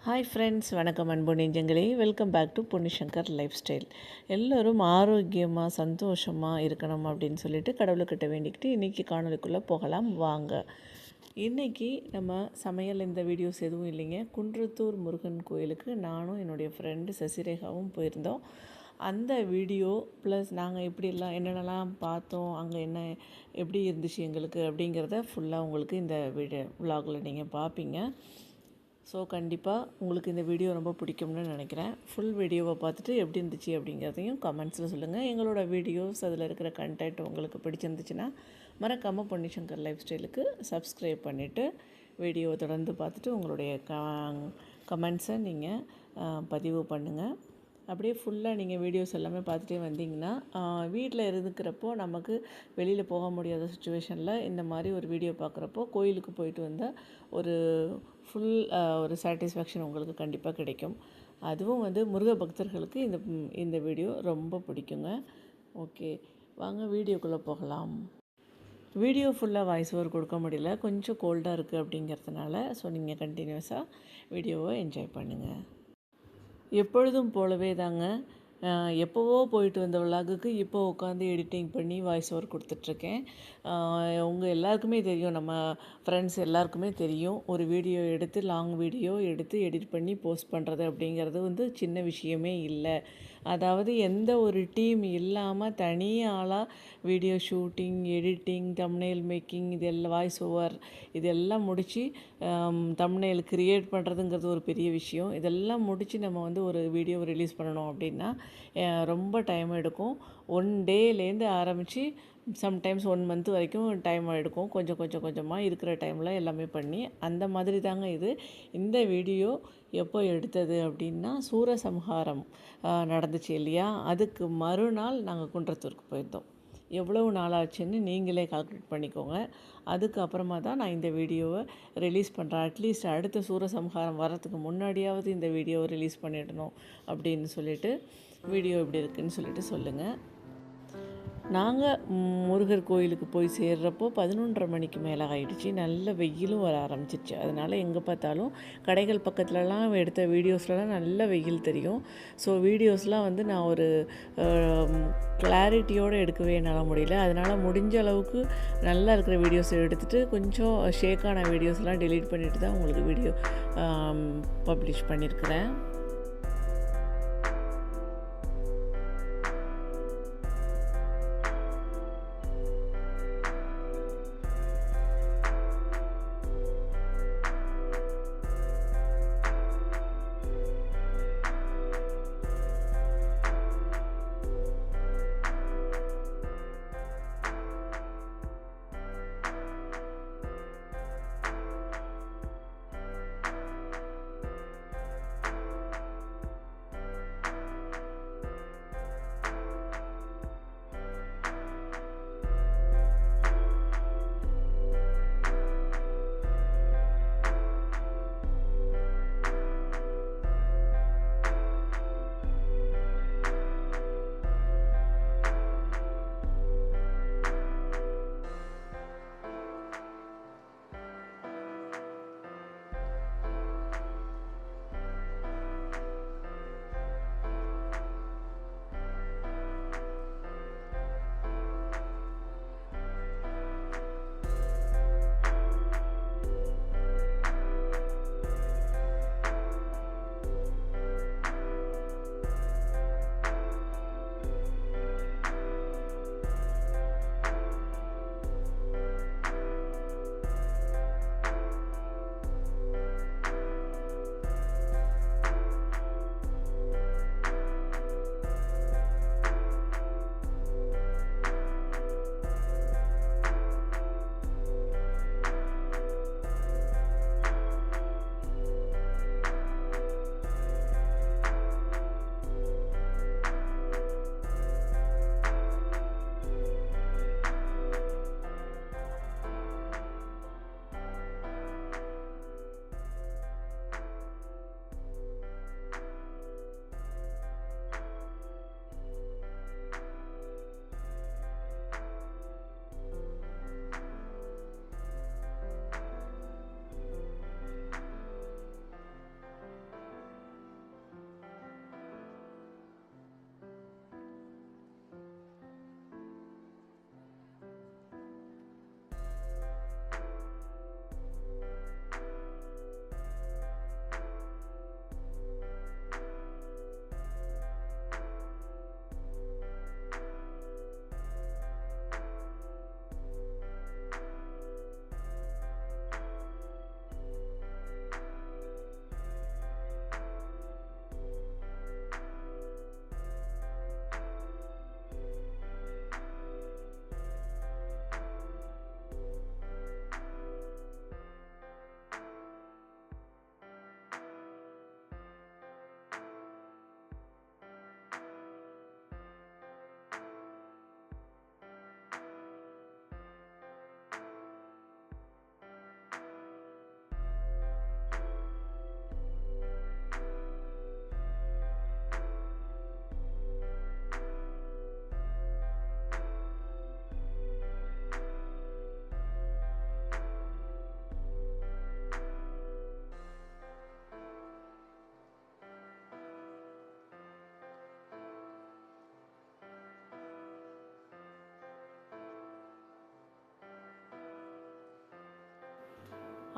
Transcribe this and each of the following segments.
Hi friends, வணக்கம் அன்பு நெஞ்சங்களே. Welcome back to Ponnishankar lifestyle. எல்லோரும் ஆரோக்கியமாக சந்தோஷமாக இருக்கணும் அப்படின்னு சொல்லிட்டு கடவுள்கிட்ட வேண்டிக்கிட்டு இன்றைக்கி காணொலிக்குள்ளே போகலாம் வாங்க. இன்றைக்கி நம்ம சமையல் இந்த வீடியோஸ் எதுவும் இல்லைங்க. குன்றத்தூர் முருகன் கோயிலுக்கு நானும் என்னுடைய ஃப்ரெண்டு சசிரேகாவும் போயிருந்தோம். அந்த வீடியோ ப்ளஸ் நாங்கள் எப்படியெல்லாம் என்னென்னலாம் பார்த்தோம், அங்கே என்ன எப்படி இருந்துச்சு எங்களுக்கு அப்படிங்கிறத ஃபுல்லாக உங்களுக்கு இந்த விலாகில் நீங்கள் பார்ப்பீங்க. ஸோ கண்டிப்பாக உங்களுக்கு இந்த வீடியோ ரொம்ப பிடிக்கும்னு நினைக்கிறேன். ஃபுல் வீடியோவை பார்த்துட்டு எப்படி இருந்துச்சு அப்படிங்கிறதையும் கமெண்ட்ஸில் சொல்லுங்கள். எங்களோட வீடியோஸ் அதில் இருக்கிற கண்டென்ட் உங்களுக்கு பிடிச்சிருந்துச்சுன்னா மறக்காமல் பொன்னிசங்கர் லைஃப் ஸ்டைலுக்கு சப்ஸ்கிரைப் பண்ணிவிட்டு வீடியோவை தொடர்ந்து பார்த்துட்டு உங்களுடைய கமெண்ட்ஸை நீங்கள் பதிவு பண்ணுங்கள். அப்படியே ஃபுல்லாக நீங்கள் வீடியோஸ் எல்லாமே பார்த்துட்டே வந்தீங்கன்னா வீட்டில் இருக்கிறப்போ நமக்கு வெளியில் போக முடியாத சுச்சுவேஷனில் இந்த மாதிரி ஒரு வீடியோ பார்க்குறப்போ கோயிலுக்கு போயிட்டு வந்தால் ஒரு ஃபுல் ஒரு சாட்டிஸ்ஃபேக்ஷன் உங்களுக்கு கண்டிப்பாக கிடைக்கும். அதுவும் முருக பக்தர்களுக்கு இந்த வீடியோ ரொம்ப பிடிக்குங்க. ஓகே, வாங்க வீடியோக்குள்ளே போகலாம். வீடியோ ஃபுல்லாக வாய்ஸ் ஓவர் கொடுக்க முடியல, கொஞ்சம் கோல்டாக இருக்குது அப்படிங்கிறதுனால. ஸோ நீங்கள் கண்டினியூஸாக வீடியோவை என்ஜாய் பண்ணுங்கள். எப்பொழுதும் போலவே தாங்க, எப்போவோ போயிட்டு வந்த விலாகுக்கு இப்போ உட்காந்து எடிட்டிங் பண்ணி வாய்ஸ் ஓவர் கொடுத்துட்ருக்கேன். உங்கள் எல்லாருக்குமே தெரியும், நம்ம ஃப்ரெண்ட்ஸ் எல்லாருக்குமே தெரியும், ஒரு வீடியோ எடுத்து லாங் வீடியோ எடுத்து எடிட் பண்ணி போஸ்ட் பண்ணுறது அப்படிங்கிறது சின்ன விஷயமே இல்லை. அதாவது எந்த ஒரு டீம் இல்லாமல் தனி ஆளாக video shooting, editing, thumbnail making, இதெல்லாம் வாய்ஸ் ஓவர் இதெல்லாம் முடித்து தம்ப்நெயில் க்ரியேட் பண்ணுறதுங்கிறது ஒரு பெரிய விஷயம். இதெல்லாம் முடித்து நம்ம ஒரு வீடியோ ரிலீஸ் பண்ணணும் அப்படின்னா ரொம்ப டைம் எடுக்கும். 1 டேலேருந்து ஆரம்பித்து சம்டைம்ஸ் 1 மந்த் வரைக்கும் டைம் எடுக்கும். கொஞ்சமாக இருக்கிற டைமில் எல்லாமே பண்ணி அந்த மாதிரி தாங்க இது. இந்த வீடியோ எப்போ எடுத்தது அப்படின்னா சூரசம்ஹாரம் நடந்துச்சு இல்லையா, அதுக்கு மறுநாள் நாங்கள் குன்றத்தூருக்கு போயிருந்தோம். எவ்வளவு நாள் ஆச்சுன்னு நீங்களே கால்குலேட் பண்ணிக்கோங்க. அதுக்கப்புறமா தான் நான் இந்த வீடியோவை ரிலீஸ் பண்ணுறேன். அட்லீஸ்ட் அடுத்த சூரசம்ஹாரம் வரத்துக்கு முன்னாடியாவது இந்த வீடியோவை ரிலீஸ் பண்ணிடணும் அப்படின்னு சொல்லிட்டு வீடியோ எப்படி இருக்குதுன்னு சொல்லிட்டு சொல்லுங்கள். நாங்கள் முருகர் கோயிலுக்கு போய் சேர்றப்போ 11:30 மணிக்கு மேலே ஆகிடுச்சு. நல்ல வெயிலும் வர ஆரம்பிச்சிருச்சு. அதனால் எங்கே பார்த்தாலும் கடைகள் பக்கத்துலலாம் எடுத்த வீடியோஸ்லாம் நல்ல வெயில் தெரியும். ஸோ வீடியோஸ்லாம் நான் ஒரு கிளாரிட்டியோடு எடுக்கவே என்னால் முடியல. அதனால் முடிஞ்ச அளவுக்கு நல்லா இருக்கிற வீடியோஸை எடுத்துகிட்டு கொஞ்சம் ஷேக்கான வீடியோஸ்லாம் டெலீட் பண்ணிவிட்டு தான் உங்களுக்கு வீடியோ பப்ளிஷ் பண்ணியிருக்கிறேன்.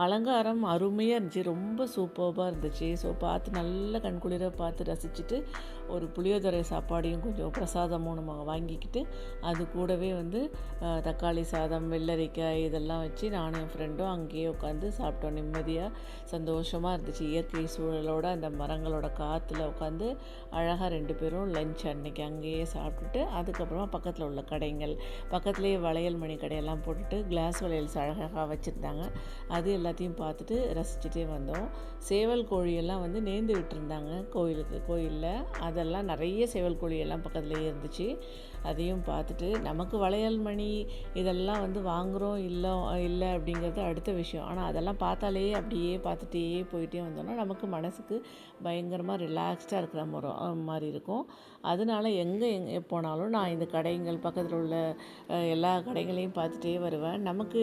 அலங்காரம் அருமையாக இருந்துச்சு, ரொம்ப சூப்பர்பாக இருந்துச்சு. ஸோ பார்த்து நல்லா கண்குளிர பார்த்து ரசிச்சுட்டு ஒரு புளியோதரை சாப்பாடையும் கொஞ்சம் பிரசாதமும் நம்ம வாங்கிக்கிட்டு அது கூடவே வந்து தக்காளி சாதம், வெள்ளரிக்காய் இதெல்லாம் வச்சு நானும் என் ஃப்ரெண்டும் அங்கேயே உட்காந்து சாப்பிட்டோம். நிம்மதியாக சந்தோஷமாக இருந்துச்சு. இயற்கை சூழலோட அந்த மரங்களோட காற்றுல உட்காந்து அழகாக 2 பேரும் லஞ்ச் அன்னைக்கு அங்கேயே சாப்பிட்டுட்டு அதுக்கப்புறமா பக்கத்தில் உள்ள கடைகள், பக்கத்துலேயே வளையல் மணி கடையெல்லாம் போட்டுட்டு கிளாஸ் வளையல்ஸ் அழகாக வச்சுருந்தாங்க. அது எல்லாத்தையும் பார்த்துட்டு ரசிச்சுட்டே வந்தோம். சேவல் கோழியெல்லாம் வந்து நேர்ந்து விட்டுருந்தாங்க கோயிலில். அதெல்லாம் நிறைய சேவல் கோழியெல்லாம் பக்கத்துலேயே இருந்துச்சு. அதையும் பார்த்துட்டு நமக்கு வளையல் மணி இதெல்லாம் வந்து வாங்குகிறோம் இல்லை அப்படிங்கிறது அடுத்த விஷயம். ஆனால் அதெல்லாம் பார்த்தாலே அப்படியே பார்த்துட்டே போயிட்டே வந்தோம்னா நமக்கு மனசுக்கு பயங்கரமாக ரிலாக்ஸ்டாக இருக்கிற மாதிரி இருக்கும். அதனால எங்கே போனாலும் நான் இந்த கடைகள் பக்கத்தில் உள்ள எல்லா கடைகளையும் பார்த்துட்டே வருவேன். நமக்கு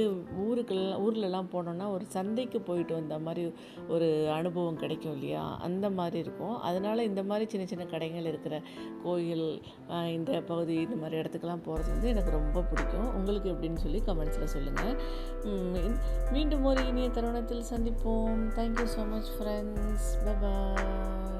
ஊர்லெலாம் போனோன்னா ஒரு சந்தைக்கு போயிட்டு வந்த மாதிரி ஒரு அனுபவம் கிடைக்கும் இல்லையா, அந்த மாதிரி இருக்கும். அதனால் இந்த மாதிரி சின்ன சின்ன கடைகள் இருக்கிற கோயில் இந்த பகுதி இந்த மாதிரி இடத்துக்கெல்லாம் போகிறது வந்து எனக்கு ரொம்ப பிடிக்கும். உங்களுக்கு எப்படின்னு சொல்லி கமெண்ட்ஸில் சொல்லுங்கள். மீண்டும் ஒரு இனிய தருணத்தில் சந்திப்போம். Thank you so much friends. Bye bye.